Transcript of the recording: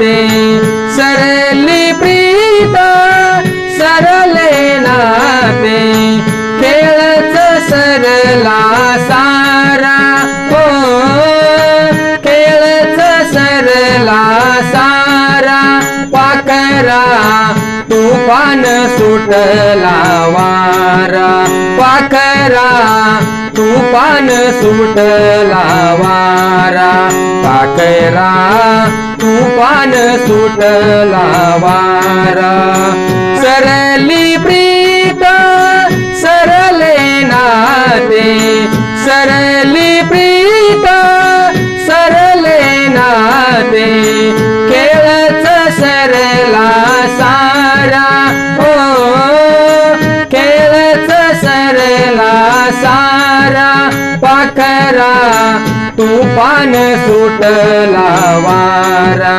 नाते सरली प्रीत सरले नाते खेळच सरला सारा हो खेळच सरला सारा पाखरा तुफान सुटला वारा पाखरा तुफान सुटला वारा पाखरा तुफान सुटला वारा सरली प्रीत सरले नाते सरली प्रीत सरले नाते खेळच सरला सारा हो खेळच सरला सारा पाखरा तुफान सुटला वारा